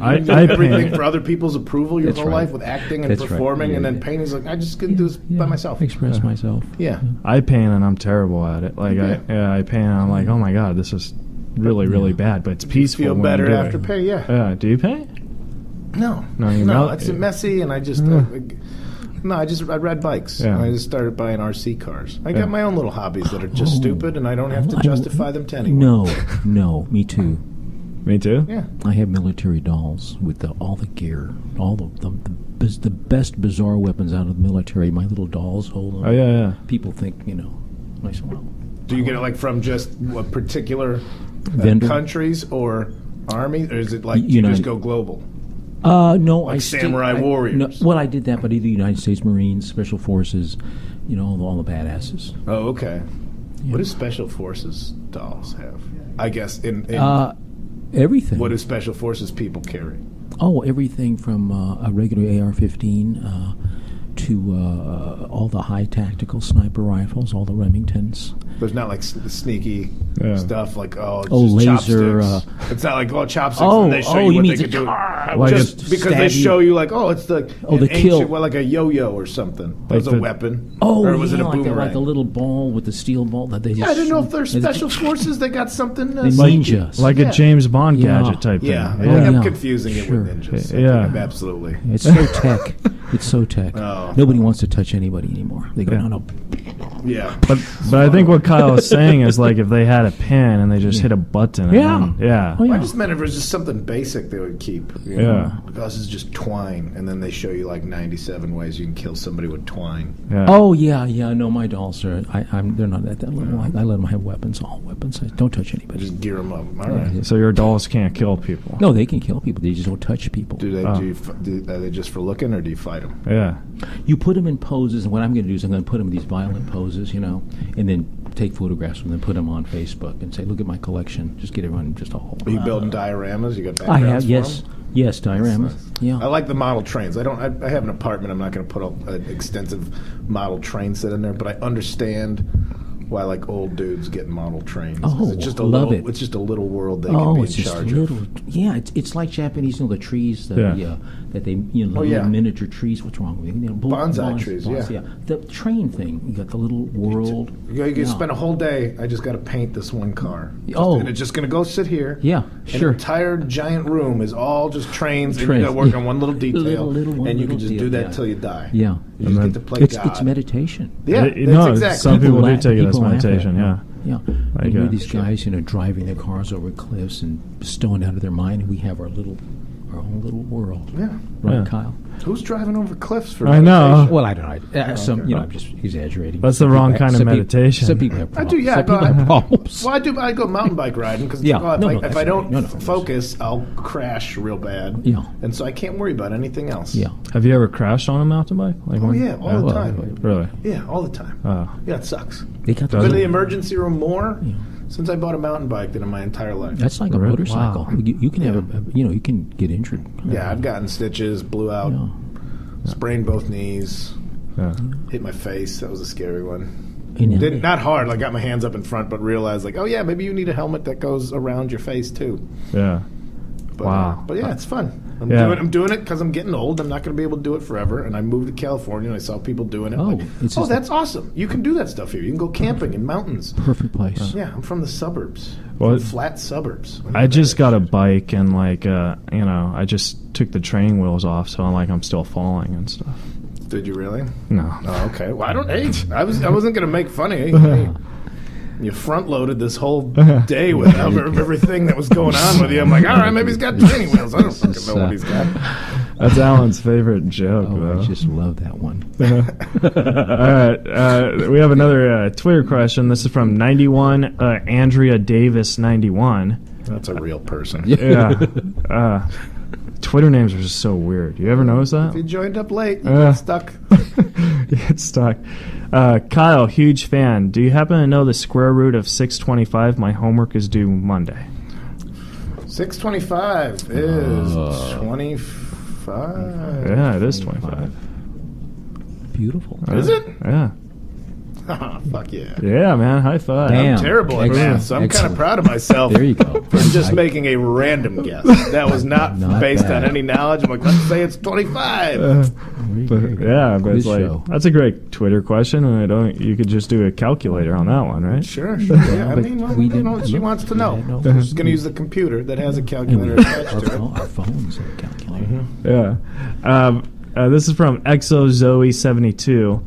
I Everything paint. for other people's approval your That's whole right. life with acting and That's right. performing, Yeah, and then yeah. painting's like, I just can do this by myself. Express myself. Yeah. I paint and I'm terrible at it. Like Yeah. I paint and I'm like, oh my god, this is really bad. But it's peaceful. Feel when better you do after it. pay, yeah. Yeah. Do you paint? No. No, you No, melt- it's messy, and I just... I ride bikes. Yeah. I just started buying RC cars. I Yeah. got my own little hobbies that are just stupid, and I don't have to justify them to anyone. No, me too. Me too. Yeah. I have military dolls with all the gear, all the best bizarre weapons out of the military. My little dolls hold them. Oh yeah. People think, nice well. Do you get it like from just what particular Vendor? countries or army, or is it like you United- just go global? No, Like I Samurai I- Warriors. No, well, I did that, but either United States Marines, Special Forces, all the badasses. Oh, okay. What do Special Forces dolls have? I guess in Everything. what do Special Forces people carry? Oh, everything from a regular AR-15 to all the high tactical sniper rifles, all the Remingtons. There's not like sneaky stuff like it's Oh, just laser, chopsticks. It's not like chopsticks. Oh, and they show oh, you you what mean they could do. Like Just a because they stab show you. you like it's the Oh, the an kill. ancient, like a yo-yo or something. That was a the- weapon. Oh, or was yeah, it a like boomerang? like a little ball with the steel ball that they just Yeah, I didn't know if they're shoot. Special Forces. They got something. They sneaky. ninjas. Like Yeah. a James Bond Yeah. gadget type thing. Yeah, I Oh, think I'm yeah. confusing it Sure. with ninjas. Yeah. Absolutely. It's so tech. It's so tech. Oh. Nobody wants to touch anybody anymore. They go, no. Yeah. But I think what Kyle is saying is like if they had a pen and they just hit a button. Yeah. And then, yeah. Oh, yeah. I just meant if it was just something basic they would keep. You know? Because it's just twine, and then they show you like 97 ways you can kill somebody with twine. Yeah. Oh, yeah. No, my dolls are, they're not at that level. I let them have weapons, all weapons. Don't touch anybody. Just gear them up. All right. So your dolls can't kill people. No, they can kill people. They just don't touch people. Are they just for looking, or do you fight them? Yeah. You put them in poses, and what I'm going to do is I'm going to put them in these violent poses, and then take photographs of them and put them on Facebook and say, look at my collection. Just get everyone just a whole. Are you building dioramas? You got I backgrounds have, for yes. them? Yes, dioramas. Nice. Yeah. I like the model trains. I have an apartment. I'm not going to put an extensive model train set in there, but I understand why like old dudes get model trains. Oh, it's just love it. It's just a little world they can be in charge of. Yeah, it's like Japanese, the trees that they, little miniature trees. What's wrong with them? Bonsai trees, yeah. The train thing, you got the little world. You can spend a whole day, I just got to paint this one car. Oh. And it's just going to go sit here. Yeah, sure. An entire giant room is all just trains, and you got to work on one little detail, and you can just do that till you die. Yeah. You just get to play God. It's meditation. Yeah, exactly. Some people do take it as meditation, yeah. Yeah. You hear these guys, driving their cars over cliffs and stoned out of their mind, and we have our own little world. Yeah. Right, Kyle? Who's driving over cliffs for I know. Well, I don't know. I'm just exaggerating. That's the wrong kind of meditation. Some people have problems. I do, yeah. Some people have problems. Well, I go mountain bike riding because if I don't focus, I'll crash real bad. Yeah. And so I can't worry about anything else. Yeah. Have you ever crashed on a mountain bike? All the time. Really? Yeah, all the time. Yeah, it sucks. They got I've been to the emergency room more since I bought a mountain bike than in my entire life. That's like a motorcycle. Wow. You can have you can get injured. Yeah, I've gotten stitches, blew out, sprained both knees, hit my face. That was a scary one. Not hard. I got my hands up in front, but realized maybe you need a helmet that goes around your face too. Yeah. But, wow. But yeah, it's fun. I'm doing it because I'm getting old. I'm not going to be able to do it forever. And I moved to California and I saw people doing it. That's awesome. You can do that stuff here. You can go camping in mountains. Perfect place. Yeah, I'm from the suburbs. Flat suburbs. I just got a bike and I just took the training wheels off, so I'm still falling and stuff. Did you really? No. Oh, okay. Well, I don't age. I wasn't going to make fun of you. You front-loaded this whole day with everything that was going on with you. I'm like, all right, maybe he's got training wheels. I don't fucking know what he's got. That's Alan's favorite joke, though. I just love that one. All right. We have another Twitter question. This is from 91, Andrea Davis 91. That's a real person. Yeah. Twitter names are just so weird. You ever notice that? If you joined up late, you get stuck. You get stuck. Kyle, huge fan. Do you happen to know the square root of 625? My homework is due Monday. 625 is 25. Yeah, it is 25. Beautiful. Is it? Yeah. Fuck yeah. Yeah, man. High five. I'm terrible at math, so I'm kind of proud of myself. There you go. For just making a random guess. That was not based on any knowledge. I'm like, let's say it's 25. But it's that's a great Twitter question, and you could just do a calculator on that one, right? Sure. Yeah, I mean, she wants to know. She's going to use the computer that has a calculator attached to it. Our phones have a calculator. Yeah. This is from ExoZoe72.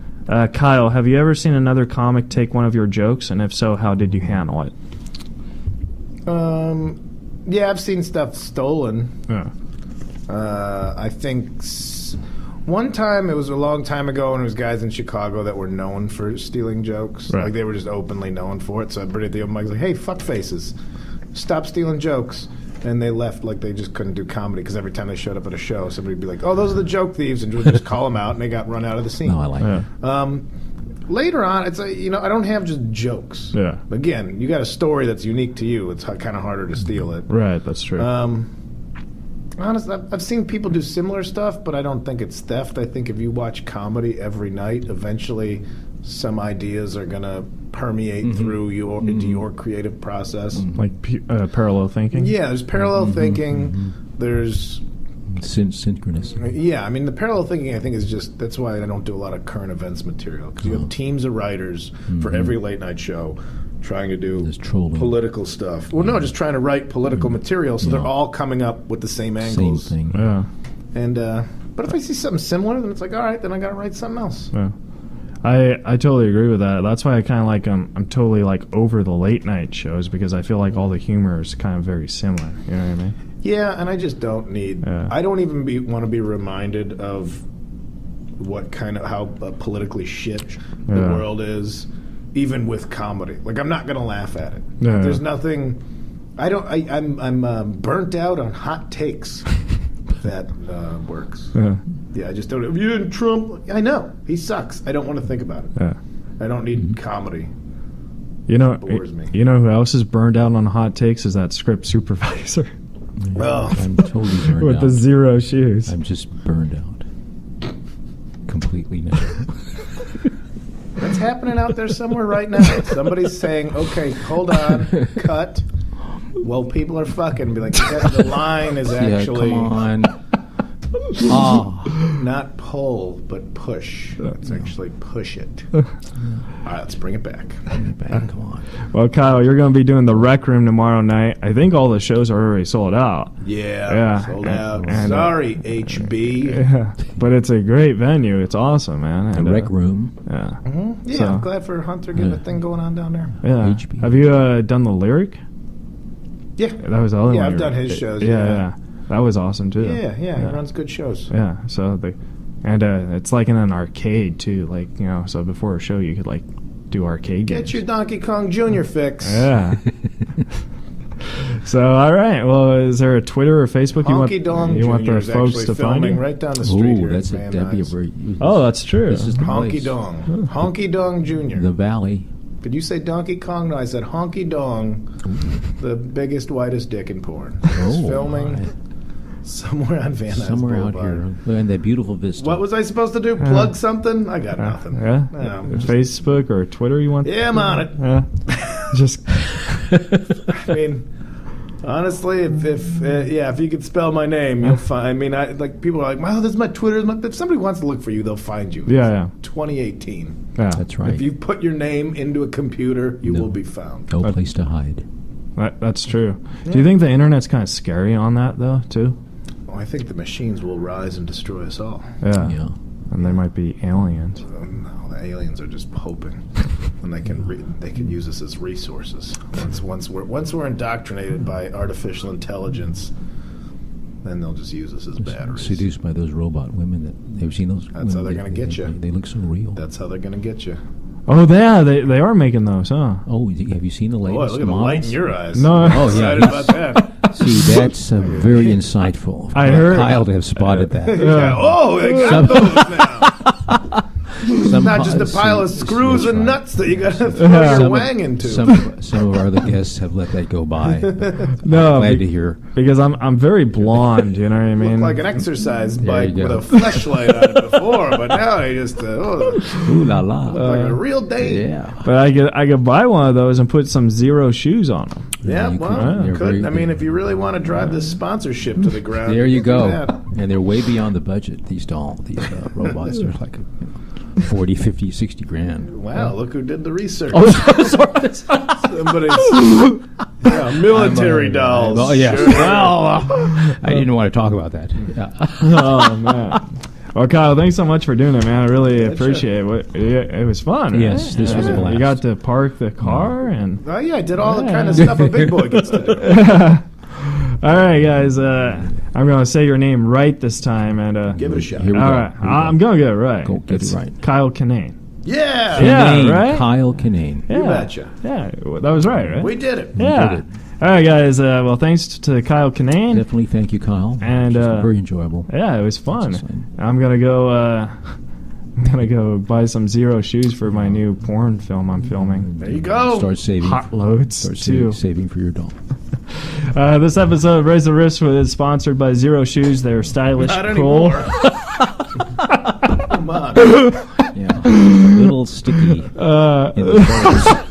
Kyle, have you ever seen another comic take one of your jokes, and if so, how did you handle it? Yeah, I've seen stuff stolen. Yeah. I think one time, it was a long time ago, and there was guys in Chicago that were known for stealing jokes. Right. Like, they were just openly known for it. So I put it at the open mic, like, hey, fuck faces, stop stealing jokes. And they left like they just couldn't do comedy because every time they showed up at a show, somebody would be like, oh, those are the joke thieves, and just call them out, and they got run out of the scene. No, I like that. Later on, it's I don't have just jokes. Yeah. Again, you got a story that's unique to you. It's kind of harder to steal it. Right, that's true. Honestly, I've seen people do similar stuff, but I don't think it's theft. I think if you watch comedy every night, eventually some ideas are going to permeate through into your creative process. Like parallel thinking? Yeah, there's parallel thinking. There's... synchronous. Yeah, I mean, the parallel thinking, I think, is just... That's why I don't do a lot of current events material. Because you have teams of writers for every late-night show trying to do political stuff. Well, no, just trying to write political material, so they're all coming up with the same angles. Same thing. Yeah. And But if I see something similar, then it's like, all right, then I got to write something else. Yeah. I totally agree with that. That's why I kind of like I'm totally like over the late night shows because I feel like all the humor is kind of very similar. You know what I mean? Yeah, and I just don't need. Yeah. I don't even want to be reminded of what kind of how politically shit the world is, even with comedy. Like I'm not gonna laugh at it. Yeah. There's nothing. I'm burnt out on hot takes. That works. Yeah, I just don't. If you didn't Trump, I know he sucks. I don't want to think about it. Yeah. I don't need comedy. You know, it bores me. You know who else is burned out on hot takes is that script supervisor. Well, I'm totally burned with out. the zero shoes. I'm just burned out completely now. That's happening out there somewhere right now. Somebody's saying, "Okay, hold on, cut." Well, people are fucking. Be like, the line is actually. Come on. Not pull, but push. Let's actually push it. All right, let's bring it back. Come on. Well, Kyle, you're going to be doing the Rec Room tomorrow night. I think all the shows are already sold out. Yeah. Sold out. And, sorry, HB. Yeah, but it's a great venue. It's awesome, man. The Rec Room. Yeah. Mm-hmm. Yeah, so, I'm glad for Hunter getting a thing going on down there. Yeah. HB. Have you done the Lyric? Yeah. That was the other one. Yeah, I've done his shows. Yeah. That was awesome too. Yeah, he runs good shows. Yeah, so it's like in an arcade too, like so before a show you could like do arcade games. Get your Donkey Kong Jr. fix. Yeah. So all right, well, is there a Twitter or Facebook Honky Dong you want the folks to find you? Right down the street here. That'd be a very. Oh, that's true. This is the Honky Dong, Honky Dong Jr. The Valley. Did you say Donkey Kong? No, I said Honky Dong, the biggest, whitest dick in porn. He's filming somewhere on Van Nuys Somewhere Boulevard. out here. And that beautiful vista. What was I supposed to do? Plug something? I got nothing. Yeah? Facebook or Twitter you want? Yeah, I'm on it. Yeah. Just... I mean... Honestly, if you could spell my name, you'll find. I mean, people are like, "Wow, this is my Twitter." If somebody wants to look for you, they'll find you. Yeah. 2018. Yeah, that's right. If you put your name into a computer, you will be found. No place to hide. That's true. Yeah. Do you think the internet's kind of scary on that though, too? Well, I think the machines will rise and destroy us all. Yeah. And they might be aliens. No, the aliens are just hoping, and they can use us as resources. Once we're indoctrinated by artificial intelligence, then they'll just use us as batteries. Seduced by those robot women have seen those. That's how they're going to get you. They look so real. That's how they're going to get you. Oh, they are making those, huh? Oh, have you seen the latest? Boy, look at the light in your eyes. No, I'm excited about that. See, that's very insightful. I heard Kyle to have spotted that. Oh, they got those now. It's not just a pile of screws and nuts that you got to throw your wang into. Some of our other guests have let that go by. No, glad to hear. Because I'm very blonde, you know what I mean? Looked like an exercise bike with a fleshlight on it before, but now they just ooh la la, like a real date. Yeah. But I could buy one of those and put some zero shoes on them. Yeah, you could. I mean, if you really want to drive this sponsorship to the ground, there you go. And they're way beyond the budget. These robots are like 40, 50, 60 grand. Wow, look who did the research. Oh, sorry. Somebody's military dolls. Oh, yes. Sure. Well, I didn't want to talk about that. Yeah. Oh, man. Well, Kyle, thanks so much for doing it, man. I really appreciate it. It was fun. Yes, right? this was a blast. You got to park the car and... Oh, yeah, I did all the kind of stuff a big boy gets to do. All right, guys. I'm going to say your name right this time. And give it a shot. All right. I'm going to get it right. Go get it right. Kyle Kinane. Yeah. Kinane, right? Kyle Kinane. Yeah. You betcha. Yeah, that was right? We did it. Yeah. We did it. All right, guys. Well, thanks to Kyle Kinane. Definitely thank you, Kyle. And very enjoyable. Yeah, it was fun. I'm gonna go buy some zero shoes for my new porn film I'm filming. There you go. Start saving. Hot loads. Start too. saving for your doll. This episode of Reza Riffs was sponsored by Zero Shoes. They're stylish, Not cool. anymore. Come on. Yeah. A little sticky in the